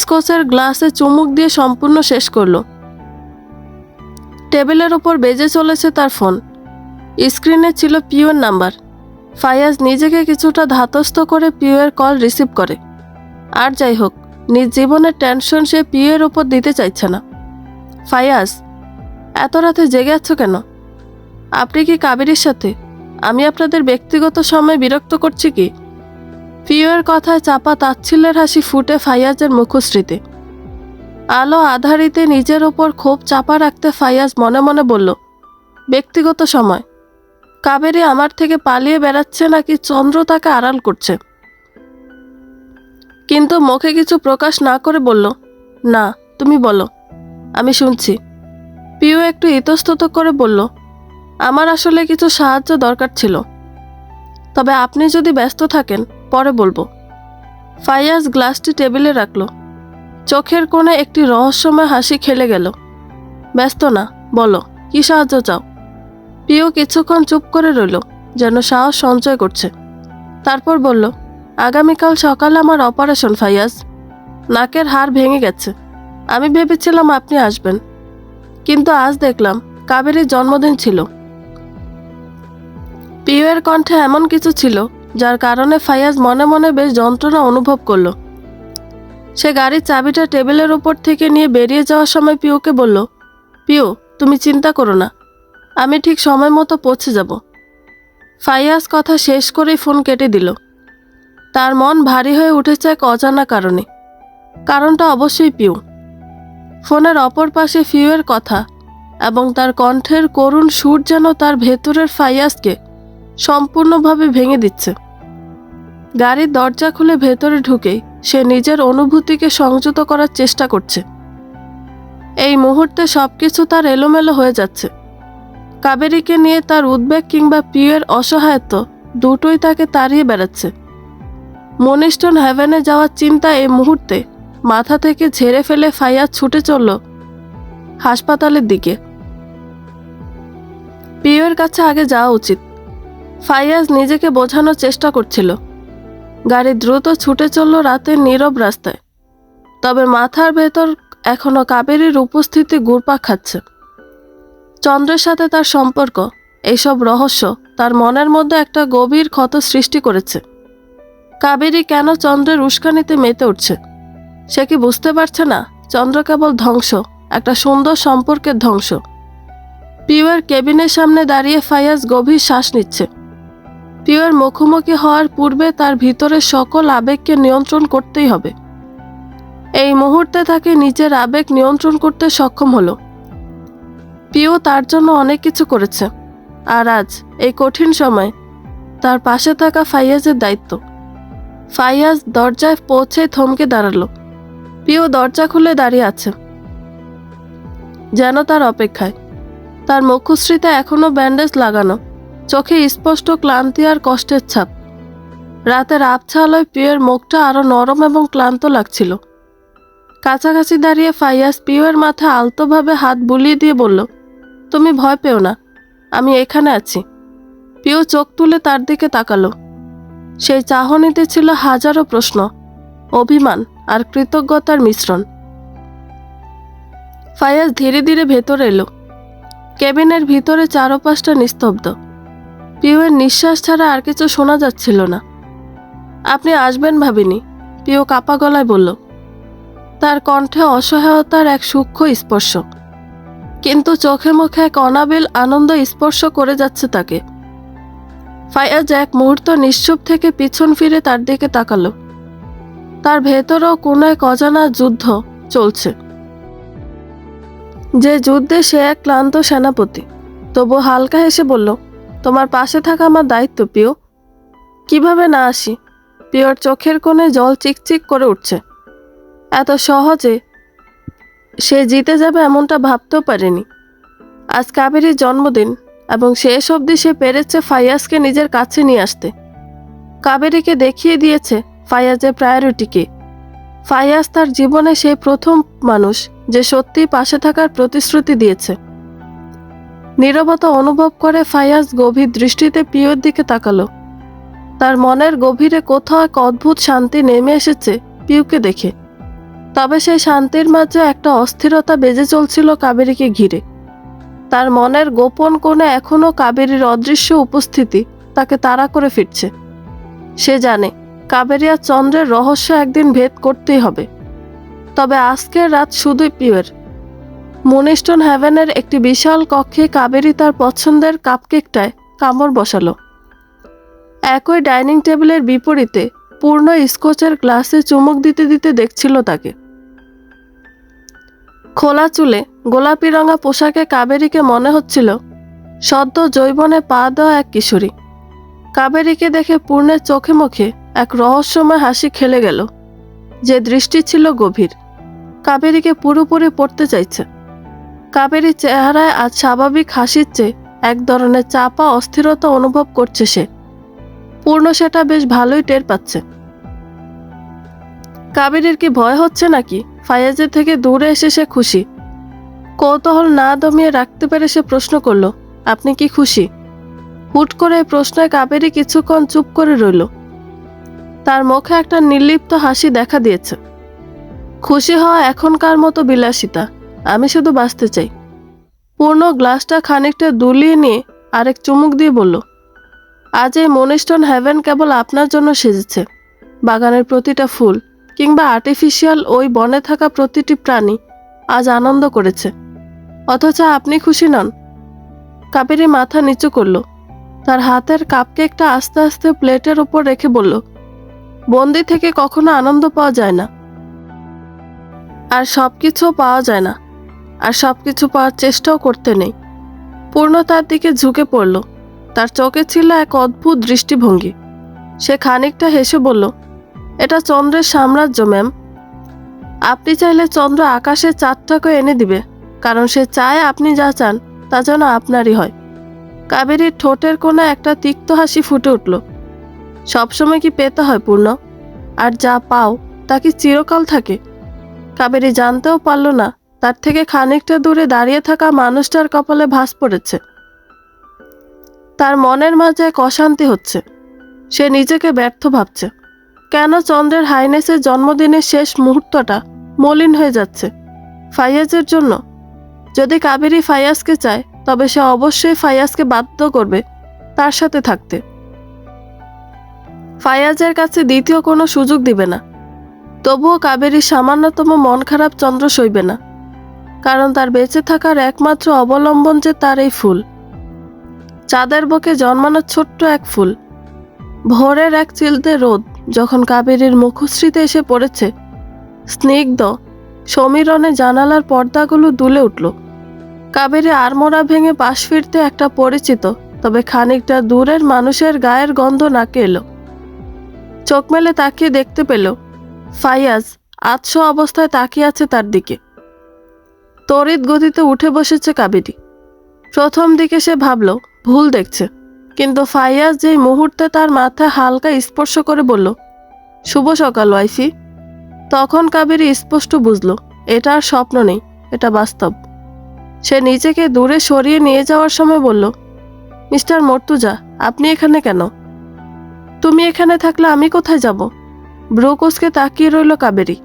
Speaker 1: স্কচের গ্লাসে চুমুক দিয়ে সম্পূর্ণ শেষ করল। টেবিলের ওপর বেজে চলেছে তার ফোন। স্ক্রিনে ছিল পিওর নাম্বার। ফাইয়াজ নিজেকে কিছুটা ধাতস্থ করে পিওর কল রিসিভ করে। আর যাই হোক, নিজ জীবনের টেনশন সে পিওর ওপর দিতে চাইছে না। ফাইয়াজ, এত রাতে জেগে আছো কেন? আপনি কি কাবেরীর সাথে? আমি আপনাদের ব্যক্তিগত সময় বিরক্ত করছি কি? পিউয়ের কথায় চাপা তাচ্ছিল্যের হাসি ফুটে ফাইয়াজের মুখশ্রীতে। আলো আধারিতে নিজের ওপর ক্ষোভ চাপা রাখতে ফাইয়াজ মনে মনে বলল, ব্যক্তিগত সময়। কাবেরী আমার থেকে পালিয়ে বেড়াচ্ছে নাকি চন্দ্র তাকে আড়াল করছে? কিন্তু মুখে কিছু প্রকাশ না করে বলল, না, তুমি বলো, আমি শুনছি। পিউ একটু ইতস্তত করে বলল, আমার আসলে কিছু সাহায্য দরকার ছিল, তবে আপনি যদি ব্যস্ত থাকেন পরে বলবো। ফাইয়াজ গ্লাসটি টেবিলে রাখল। চোখের কোণে একটি রহস্যময় হাসি খেলে গেল। ব্যস্ত না, বলো, কি সাহায্য চাও? পিউ কিছুক্ষণ চুপ করে রইল, যেন সাহস সঞ্চয় করছে। তারপর বলল, আগামীকাল সকালে আমার অপারেশন ফাইয়াজ। নাকের হাড় ভেঙে গেছে। আমি ভেবেছিলাম আপনি আসবেন, কিন্তু আজ দেখলাম কাবেরীর জন্মদিন ছিল। পিউয়ের কণ্ঠে এমন কিছু ছিল যার কারণে ফাইয়াজ মনে মনে বেশ যন্ত্রণা অনুভব করল। সে গাড়ির চাবিটা টেবিলের উপর থেকে নিয়ে বেরিয়ে যাওয়ার সময় পিউকে বলল, পিউ, তুমি চিন্তা করো না, আমি ঠিক সময় মতো পৌঁছে যাব। ফাইয়াজ কথা শেষ করেই ফোন কেটে দিল। তার মন ভারী হয়ে উঠেছে এক অজানা কারণে। কারণটা অবশ্যই পিউ। ফোনের অপর পাশে পিউয়ের কথা এবং তার কণ্ঠের করুণ সুর যেন তার ভেতরের ফাইয়াজকে সম্পূর্ণভাবে ভেঙে দিচ্ছে। গাড়ির দরজা খুলে ভেতরে ঢুকেই সে নিজের অনুভূতিকে সংযত করার চেষ্টা করছে। এই মুহূর্তে সবকিছু তার এলোমেলো হয়ে যাচ্ছে। কাবেরীকে নিয়ে তার উদ্বেগ কিংবা পিউয়ের অসহায়ত্ব দুটোই তাকে তাড়িয়ে বেড়াচ্ছে। মনিস্টন হেভেনে যাওয়ার চিন্তা এই মুহূর্তে মাথা থেকে ঝেড়ে ফেলে ফাইয়াজ ছুটে চলল হাসপাতালের দিকে। পিউয়ের কাছে আগে যাওয়া উচিত, ফাইয়াজ নিজেকে বোঝানোর চেষ্টা করছিল। গাড়ি দ্রুত ছুটে চলল রাতের নীরব রাস্তায়। তবে মাথার ভেতর এখনো কাবেরীর উপস্থিতি ঘুরপাক খাচ্ছে। চন্দ্রের সাথে তার সম্পর্ক, এইসব রহস্য তার মনের মধ্যে একটা গভীর ক্ষত সৃষ্টি করেছে। কাবেরী কেন চন্দ্রের উস্কানিতে মেতে উঠছে? সে কি বুঝতে পারছে না চন্দ্র কেবল ধ্বংস, একটা সুন্দর সম্পর্কের ধ্বংস? পিউয়ের কেবিনের সামনে দাঁড়িয়ে ফাইয়াজ গভীর শ্বাস নিচ্ছে। পিউয়ের মুখোমুখি হওয়ার পূর্বে তার ভিতরের সকল আবেগকে নিয়ন্ত্রণ করতেই হবে। এই মুহূর্তে তাকে নিজের আবেগ নিয়ন্ত্রণ করতে সক্ষম হলো। পিউ তার জন্য অনেক কিছু করেছে, আর আজ এই কঠিন সময় তার পাশে থাকা ফাইয়াজের দায়িত্ব। ফাইয়াজ দরজায় পৌঁছে থমকে দাঁড়ালো। পিউ দরজা খুলে দাঁড়িয়ে আছে, যেন তার অপেক্ষায়। তার মুখশ্রীতে এখনো ব্যান্ডেজ লাগানো, চোখে স্পষ্ট ক্লান্তি আর কষ্টের ছাপ। রাতের আবছা আলোয় পিউয়ের মুখটা আরো নরম এবং ক্লান্ত লাগছিল। কাছাকাছি দাঁড়িয়ে ফাইয়াজ পিউয়ের মাথা আলতোভাবে হাত বুলিয়ে দিয়ে বলল, তুমি ভয় পেও না, আমি এখানে আছি। পিউ চোখ তুলে তার দিকে তাকালো। সেই চাহনিতে ছিল হাজারো প্রশ্ন, অভিমান আর কৃতজ্ঞতার মিশ্রণ। ফাইয়াজ ধীরে ধীরে ভেতরে এলো। কেবিনের ভিতরে চারপাশটা নিস্তব্ধ। পিউয়ের নিঃশ্বাস ছাড়া আর কিছু শোনা যাচ্ছিল না। আপনি আসবেন ভাবিনি, পিউ কাপা গলায় বলল। তার কণ্ঠে অসহায়তার এক সূক্ষ্ম স্পর্শ, কিন্তু চোখে মুখে এক অনাবিল আনন্দ স্পর্শ করে যাচ্ছে তাকে। ফাইয়াজ এক মুহূর্ত নিশ্চুপ থেকে পিছন ফিরে তার দিকে তাকালো। তার ভেতরেও কোনো এক অজানা যুদ্ধ চলছে, যে যুদ্ধে সে এক ক্লান্ত সেনাপতি। তবু হালকা হেসে বলল, তোমার পাশে থাকা আমার দায়িত্ব পিউ। কিভাবে না আসি? পিউর চোখের কোণে জল চিকচিক করে উঠছে। এত সহজে সে জিতে যাবে এমনটা ভাবতেও পারেনি। আজ কাবেরীর জন্মদিন এবং শেষ অবধি সে পেরেছে ফাইয়াজকে নিজের কাছে নিয়ে আসতে। কাবেরীকে দেখিয়ে দিয়েছে ফাইয়াজের প্রায়োরিটি কি। ফাইয়াজ তার জীবনে সেই প্রথম মানুষ যে সত্যিই পাশে থাকার প্রতিশ্রুতি দিয়েছে। নীরবতা অনুভব করে ফাইয়াজ গভীর দৃষ্টিতে পিউর দিকে তাকালো। তার মনের গভীরে কোথাও এক অদ্ভুত শান্তি নেমে এসেছে পিউকে দেখে। তবে সেই শান্তির মাঝে একটা অস্থিরতা বেজে চলছিল কাবেরীকে ঘিরে। তার মনের গোপন কোণে এখনও কাবেরীর অদৃশ্য উপস্থিতি তাকে তাড়া করে ফিরছে। সে জানে কাবেরী আর চন্দ্রের রহস্য একদিন ভেদ করতেই হবে। তবে আজকের রাত শুধুই পিউয়ের। মনিস্টন হেভেনের একটি বিশাল কক্ষে কাবেরী তার পছন্দের কাপকেকটায় কামড় বসালো। একই ডাইনিং টেবিলের বিপরীতে পূর্ণ স্কচের গ্লাসে চুমুক দিতে দিতে দেখছিল তাকে। খোলা চুলে গোলাপি রঙা পোশাকে কাবেরীকে মনে হচ্ছিল সদ্য যৌবনে পা দেওয়া এক কিশোরী। কাবেরীকে দেখে পূর্ণের চোখে মুখে এক রহস্যময় হাসি খেলে গেল, যে দৃষ্টি ছিল গভীর, কাবেরীকে পুরোপুরি পড়তে চাইছে। কাবেরীর চেহারায় আজ স্বাভাবিক হাসির চেয়ে এক ধরনের চাপা অস্থিরতা অনুভব করছে সে। পূর্ণ সেটা বেশ ভালোই টের পাচ্ছে। কাবেরীর কি ভয় হচ্ছে নাকি ফায়াজের থেকে দূরে এসে সে খুশি? কৌতূহল না দমিয়ে রাখতে পেরে সে প্রশ্ন করল, আপনি কি খুশি? হুট করে এই প্রশ্নে কাবেরী কিছুক্ষণ চুপ করে রইল। তার মুখে একটা নির্লিপ্ত হাসি দেখা দিয়েছে। খুশি হওয়া এখনকার মতো বিলাসিতা, আমি শুধু বাঁচতে চাই। পূর্ণ গ্লাসটা খানিকটা দুলিয়ে নিয়ে আরেক চুমুক দিয়ে বলল, আজ এই মনিস্টন হেভেন কেবল আপনার জন্য সেজেছে। বাগানের প্রতিটা ফুল কিংবা আর্টিফিশিয়াল ওই বনে থাকা প্রতিটি প্রাণী আজ আনন্দ করেছে, অথচ আপনি খুশি নন। কাবেরী মাথা নিচু করল, তার হাতের কাপকেকটা আস্তে আস্তে প্লেটের উপর রেখে বলল, বন্দি থেকে কখনো আনন্দ পাওয়া যায় না, আর সবকিছুও পাওয়া যায় না, আর সবকিছু পাওয়ার চেষ্টাও করতে নেই। পূর্ণ তার দিকে ঝুঁকে পড়ল, তার চোখে ছিল এক অদ্ভুত দৃষ্টিভঙ্গি। সে খানিকটা হেসে বলল, এটা চন্দ্রের সাম্রাজ্য ম্যাম। আপনি চাইলে চন্দ্র আকাশের চাঁদটাকে এনে দিবে, কারণ সে চায় আপনি যা চান তা যেন আপনারই হয়। কাবেরীর ঠোঁটের কোণে একটা তিক্ত হাসি ফুটে উঠল। সবসময় কি পেতে হয় পূর্ণ? আর যা পাও তা কি চিরকাল থাকে? কাবেরী জানতেও পারল না তার থেকে খানিকটা দূরে দাঁড়িয়ে থাকা মানুষটার কপালে ভাঁজ পড়েছে। তার মনের মাঝে এক অশান্তি হচ্ছে। সে নিজেকে ব্যর্থ ভাবছে। কেন চন্দ্রের হাইনেসের জন্মদিনের শেষ মুহূর্তটা মলিন হয়ে যাচ্ছে? ফাইয়াজের জন্য? যদি কাবেরী ফাইয়াজকে চায় তবে সে অবশ্যই ফাইয়াজকে বাধ্য করবে তার সাথে থাকতে। ফাইয়াজের কাছে দ্বিতীয় কোনো সুযোগ দিবে না। তবুও কাবেরীর সামান্যতম মন খারাপ চন্দ্র সইবে না, কারণ তার বেঁচে থাকার একমাত্র অবলম্বন যে তার এই ফুল, চাঁদের বুকে জন্মানো ছোট্ট এক ফুল। ভোরের এক চিলতে রোদ যখন কাবেরীর মুখশ্রীতে এসে পড়েছে, স্নিগ্ধ সমীরণে জানালার পর্দাগুলো দুলে উঠল। কাবেরী আড়মোড়া ভেঙে পাশ ফিরতে একটা পরিচিত তবে খানিকটা দূরের মানুষের গায়ের গন্ধ নাকে এলো। চোখ মেলে তাকিয়ে দেখতে পেল ফাইয়াজ আতশো অবস্থায় তাকিয়ে আছে তার দিকে। তড়িৎ গতিতে উঠে বসেছে কাবেরী। প্রথম দিকে সে ভাবল ভুল দেখছে, কিন্তু ফাইয়াজ যেই মুহূর্তে তার মাথায় হালকা স্পর্শ করে বলল, শুভ সকাল ওয়াইফি, তখন কাবেরী স্পষ্ট বুঝল এটা আর স্বপ্ন নেই, এটা বাস্তব। সে নিজেকে দূরে সরিয়ে নিয়ে যাওয়ার সময় বলল, মিস্টার মর্তুজা, আপনি এখানে কেন? তুমি এখানে থাকলে আমি কোথায় যাব? ব্রুকুসকে তাকিয়ে রইল কাবেরী।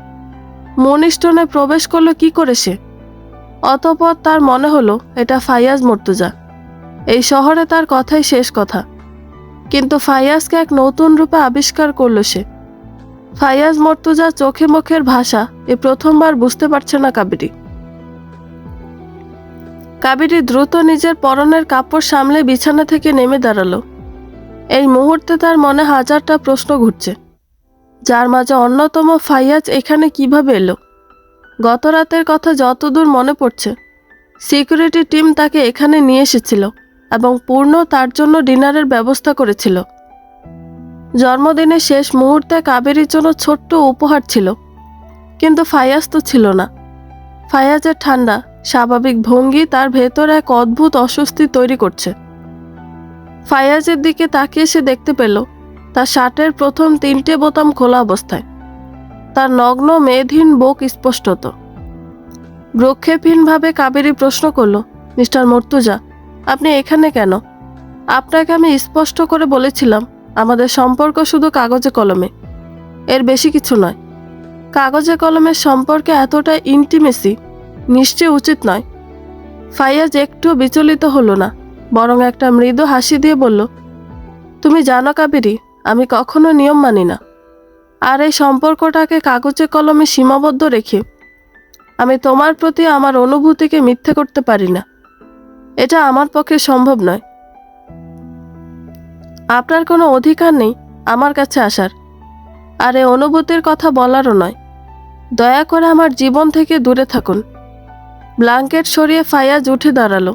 Speaker 1: মনিস্টনে প্রবেশ করলো কি করে সে? অতঃপর তার মনে হলো এটা ফাইয়াজ মর্তুজা। এই শহরে তার কথাই শেষ কথা। কিন্তু ফাইয়াজকে এক নতুন রূপে আবিষ্কার করলো সে। ফাইয়াজ মর্তুজার চোখে মুখের ভাষা এ প্রথমবার বুঝতে পারছে না কাবেরী। কাবেরী দ্রুত নিজের পরনের কাপড় সামলে বিছানা থেকে নেমে দাঁড়ালো। এই মুহূর্তে তার মনে হাজারটা প্রশ্ন ঘুরছে, যার মাঝে অন্যতম ফাইয়াজ এখানে কিভাবে এলো। গত রাতের কথা যতদূর মনে পড়ছে, সিকিউরিটি টিম তাকে এখানে নিয়ে এসেছিল এবং পূর্ণ তার জন্য ডিনারের ব্যবস্থা করেছিল। জন্মদিনের শেষ মুহূর্তে কাবেরীর জন্য ছোট্ট উপহার ছিল, কিন্তু ফাইয়াজ তো ছিল না। ফাইয়াজের ঠান্ডা স্বাভাবিক ভঙ্গি তার ভেতরে এক অদ্ভুত অস্বস্তি তৈরি করছে। ফাইয়াজের দিকে তাকিয়ে সে দেখতে পেল তার শার্টের প্রথম 3টে বোতাম খোলা অবস্থায়। তার নগ্ন মেদহীন বুক স্পষ্টত। ভ্রুক্ষেপহীনভাবে কাবেরী প্রশ্ন করল, মিস্টার মর্তুজা, আপনি এখানে কেন? আপনাকে আমি স্পষ্ট করে বলেছিলাম আমাদের সম্পর্ক শুধু কাগজে কলমে, এর বেশি কিছু নয়। কাগজে কলমের সম্পর্কে এতটা ইন্টিমেসি নিশ্চয় উচিত নয়। ফাইয়াজ একটু বিচলিত হলো না, বরং একটা মৃদু হাসি দিয়ে বলল, তুমি জানো কাবেরী, আমি কখনো নিয়ম মানি না। আর এই সম্পর্কটাকে কাগজে কলমে সীমাবদ্ধ রেখে আমি তোমার প্রতি আমার অনুভূতিকে মিথ্যে করতে পারি না। এটা আমার পক্ষে সম্ভব নয়। আপনার কোনো অধিকার নেই আমার কাছে আসার। আর এই অনুভূতির কথা বলারও নয়। দয়া করে আমার জীবন থেকে দূরে থাকুন। ব্ল্যাঙ্কেট সরিয়ে ফাইয়াজ উঠে দাঁড়ালো।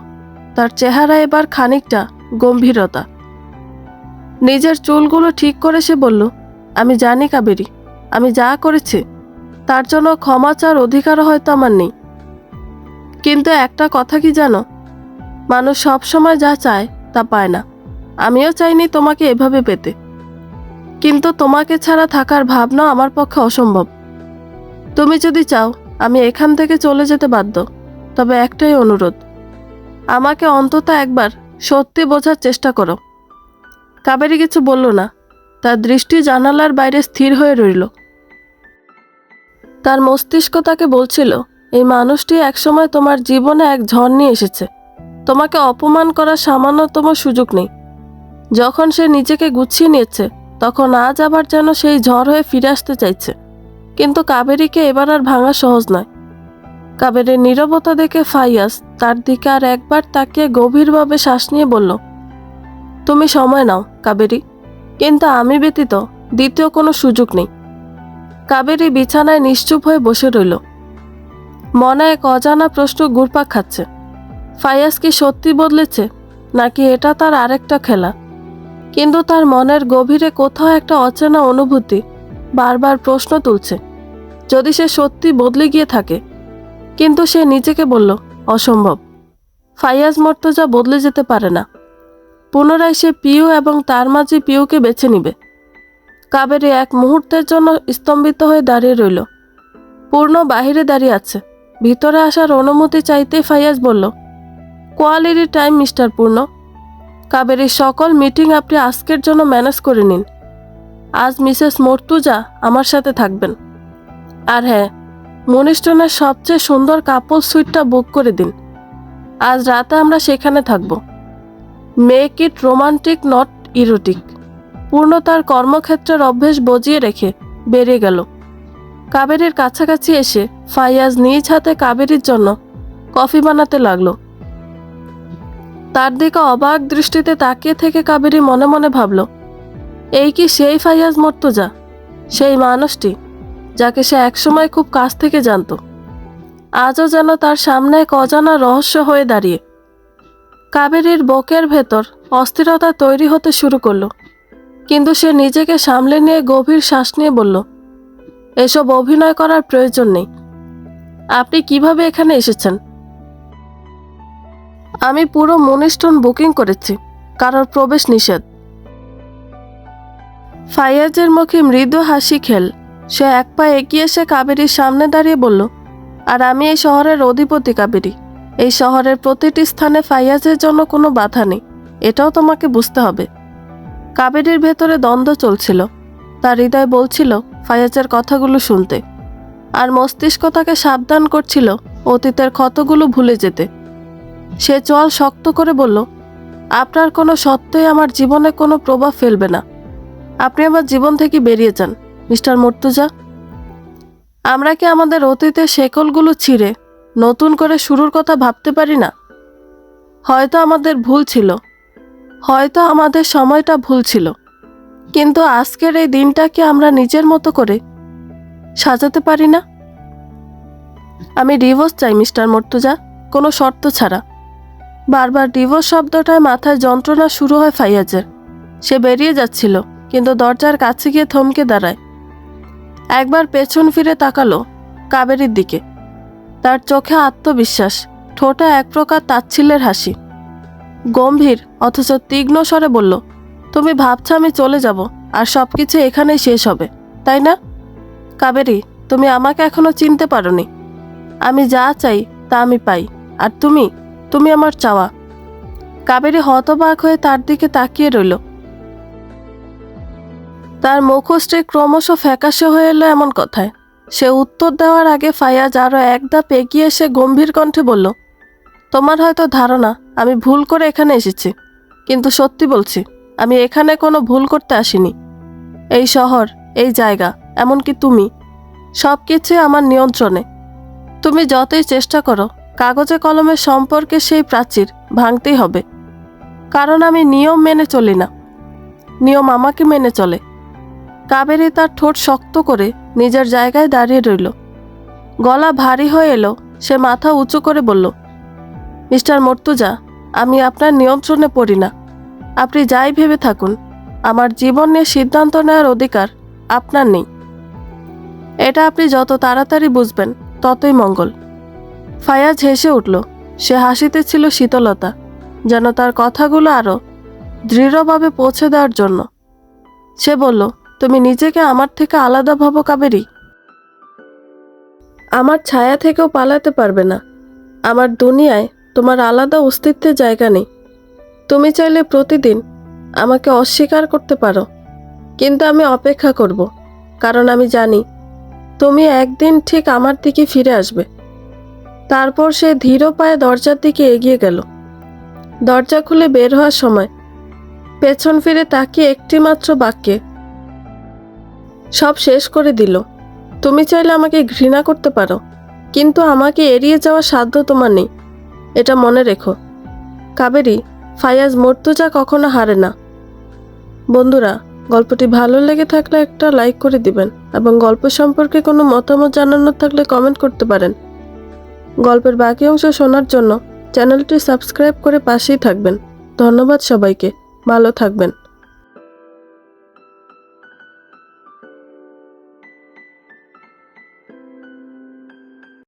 Speaker 1: তার চেহারা এবার খানিকটা গম্ভীরতা। নিজের চুলগুলো ঠিক করে সে বলল, আমি জানি কাবেরী, আমি যা করেছি তার জন্য ক্ষমা চাওয়ার অধিকারও হয়তো আমার নেই। কিন্তু একটা কথা কি জানো, মানুষ সবসময় যা চায় তা পায় না। আমিও চাইনি তোমাকে এভাবে পেতে, কিন্তু তোমাকে ছাড়া থাকার ভাবনা আমার পক্ষে অসম্ভব। তুমি যদি চাও আমি এখান থেকে চলে যেতে বাধ্য, তবে একটাই অনুরোধ, আমাকে অন্তত একবার সত্যি বোঝার চেষ্টা করো। কাবেরী কিছু বলল না। তার দৃষ্টি জানালার বাইরে স্থির হয়ে রইল। তার মস্তিষ্ক তাকে বলছিল, এই মানুষটি একসময় তোমার জীবনে এক ঝড় নিয়ে এসেছে। তোমাকে অপমান করার সামান্যতম সুযোগ নেই। যখন সে নিজেকে গুছিয়ে নিয়েছে, তখন আজ আবার যেন সেই ঝড় হয়ে ফিরে আসতে চাইছে। কিন্তু কাবেরীকে এবার আর ভাঙা সহজ নয়। কাবেরীর নীরবতা দেখে ফাইয়াজ তার দিকে আর একবার তাকিয়ে গভীরভাবে শ্বাস নিয়ে বলল, তুমি সময় নাও কাবেরী, কিন্তু আমি ব্যতীত দ্বিতীয় কোনো সুযোগ নেই। কাবেরী বিছানায় নিশ্চুপ হয়ে বসে রইল। মনে এক অজানা প্রশ্ন ঘুরপাক খাচ্ছে। ফাইয়াজ কি সত্যি বদলেছে, নাকি এটা তার আরেকটা খেলা? কিন্তু তার মনের গভীরে কোথাও একটা অচেনা অনুভূতি বারবার প্রশ্ন তুলছে, যদি সে সত্যি বদলে গিয়ে থাকে। কিন্তু সে নিজেকে বলল, অসম্ভব। ফাইয়াজ মর্তজা বদলে যেতে পারে না। পুনরায় সে পিউ এবং তার মাঝে পিউকে বেছে নিবে। কাবেরী এক মুহূর্তের জন্য স্তম্ভিত হয়ে দাঁড়িয়ে রইল। পূর্ণ বাহিরে দাঁড়িয়ে আছে। ভিতরে আসার অনুমতি চাইতেই ফাইয়াজ বলল, কোয়ালিটি টাইম মিস্টার পূর্ণ। কাবেরীর সকল মিটিং আপনি আজকের জন্য ম্যানেজ করে নিন। আজ মিসেস মর্তুজা আমার সাথে থাকবেন। আর হ্যাঁ, মনিস্টনের সবচেয়ে সুন্দর কাপল সুইটটা বুক করে দিন। আজ রাতে আমরা সেখানে থাকব। Make it romantic, not erotic. পূর্ণ তার কর্মক্ষেত্রের অভ্যেস বজিয়ে রেখে বেরিয়ে গেল। কাবেরীর কাছাকাছি এসে ফাইয়াজ নিজ হাতে কাবেরীর জন্য কফি বানাতে লাগলো। তার দিকে অবাক দৃষ্টিতে তাকিয়ে থেকে কাবেরী মনে মনে ভাবল, এই কি সেই ফাইয়াজ মর্তুজা, সেই মানুষটি যাকে সে একসময় খুব কাছ থেকে জানত, আজও যেন তার সামনে এক অজানা রহস্য হয়ে দাঁড়িয়ে। কাবেরীর বুকের ভেতর অস্থিরতা তৈরি হতে শুরু করলো, কিন্তু সে নিজেকে সামলে নিয়ে গভীর শ্বাস নিয়ে বলল, এসব অভিনয় করার প্রয়োজন নেই। আপনি কিভাবে এখানে এসেছেন? আমি পুরো মনিস্টন বুকিং করেছি, কারোর প্রবেশ নিষেধ। ফাইয়াজের মুখে মৃদু হাসি খেল। সে এক পা এগিয়ে এসে কাবেরীর সামনে দাঁড়িয়ে বলল, আর আমি এই শহরের অধিপতি কাবেরী। এই শহরের প্রতিটি স্থানে ফাইয়াজের জন্য কোনো বাধা নেই, এটাও তোমাকে বুঝতে হবে। কাবেরীর ভেতরে দ্বন্দ্ব চলছিল। তার হৃদয় বলছিল ফাইয়াজের কথাগুলো শুনতে, আর মস্তিষ্ক তাকে সাবধান করছিল অতীতের ক্ষতগুলো ভুলে যেতে। সে চোয়াল শক্ত করে বলল, আপনার কোনো সত্যই আমার জীবনে কোনো প্রভাব ফেলবে না। আপনি আমার জীবন থেকে বেরিয়ে যান মিস্টার মর্তুজা। আমরা কি আমাদের অতীতের শেকলগুলো ছিঁড়ে নতুন করে শুরুর কথা ভাবতে পারি না? হয়তো আমাদের ভুল ছিল, হয়তো আমাদের সময়টা ভুল ছিল, কিন্তু আজকের এই দিনটাকে আমরা নিজের মতো করে সাজাতে পারি না? আমি ডিভোর্স চাই মিস্টার মর্তুজা, কোনো শর্ত ছাড়া। বারবার ডিভোর্স শব্দটায় মাথায় যন্ত্রণা শুরু হয় ফাইয়াজের। সে বেরিয়ে যাচ্ছিল, কিন্তু দরজার কাছে গিয়ে থমকে দাঁড়ায়। একবার পেছন ফিরে তাকালো কাবেরীর দিকে। তার চোখে আত্মবিশ্বাস, ঠোঁটে এক প্রকার তাচ্ছিল্যের হাসি। গম্ভীর অথচ তীক্ষ্ণ স্বরে বলল, তুমি ভাবছো আমি চলে যাব আর সবকিছু এখানেই শেষ হবে, তাই না? কাবেরী, তুমি আমাকে এখনো চিনতে পারোনি। আমি যা চাই তা আমি পাই, আর তুমি আমার চাওয়া। কাবেরী হতবাক হয়ে তার দিকে তাকিয়ে রইল। তার মুখশ্রী ক্রমশ ফ্যাকাশে হয়ে এলো এমন কথায়। সে উত্তর দেওয়ার আগে ফাইয়াজ আরও এক ধাপ এগিয়ে এসে গম্ভীর কণ্ঠে বলল, তোমার হয়তো ধারণা আমি ভুল করে এখানে এসেছি, কিন্তু সত্যি বলছি আমি এখানে কোনো ভুল করতে আসিনি। এই শহর, এই জায়গা, এমনকি তুমি, সব কিছুই আমার নিয়ন্ত্রণে। তুমি যতই চেষ্টা করো, কাগজে কলমের সম্পর্কে সেই প্রাচীর ভাঙতেই হবে। কারণ আমি নিয়ম মেনে চলি না, নিয়ম আমাকে মেনে চলে। কাবেরী তার ঠোঁট শক্ত করে নিজের জায়গায় দাঁড়িয়ে রইল। গলা ভারী হয়ে এলো। সে মাথা উঁচু করে বলল, মিস্টার মর্তুজা, আমি আপনার নিয়ন্ত্রণে পড়ি না। আপনি যাই ভেবে থাকুন, আমার জীবন নিয়ে সিদ্ধান্ত নেওয়ার অধিকার আপনার নেই। এটা আপনি যত তাড়াতাড়ি বুঝবেন ততই মঙ্গল। ফায়াজ হেসে উঠল। সে হাসিতে ছিল শীতলতা, যেন তার কথাগুলো আরও দৃঢ়ভাবে পৌঁছে দেওয়ার জন্য। সে বলল, তুমি নিজেকে আমার থেকে আলাদা ভাবো কাবেরী। আমার ছায়া থেকেও পালাতে পারবে না। আমার দুনিয়ায় তোমার আলাদা অস্তিত্বের জায়গা নেই। তুমি চাইলে প্রতিদিন আমাকে অস্বীকার করতে পারো, কিন্তু আমি অপেক্ষা করব, কারণ আমি জানি তুমি একদিন ঠিক আমার দিকে ফিরে আসবে। তারপর সে ধীর পায়ে দরজার দিকে এগিয়ে গেল। দরজা খুলে বের হওয়ার সময় পেছন ফিরে তাকিয়ে একটিমাত্র বাক্যে সব শেষ করে দিল, তুমি চাইলে আমাকে ঘৃণা করতে পারো, কিন্তু আমাকে এড়িয়ে যাওয়ার সাধ্য তোমার নেই। এটা মনে রেখো কাবেরী, ফায়াজ মর্তুজা কখনো হারে না। বন্ধুরা, গল্পটি ভালো লেগে থাকলে একটা লাইক করে দিবেন এবং গল্প সম্পর্কে কোনো মতামত জানানোর থাকলে কমেন্ট করতে পারেন। গল্পের বাকি অংশ শোনার জন্য চ্যানেলটি সাবস্ক্রাইব করে পাশেই থাকবেন। ধন্যবাদ সবাইকে। ভালো থাকবেন।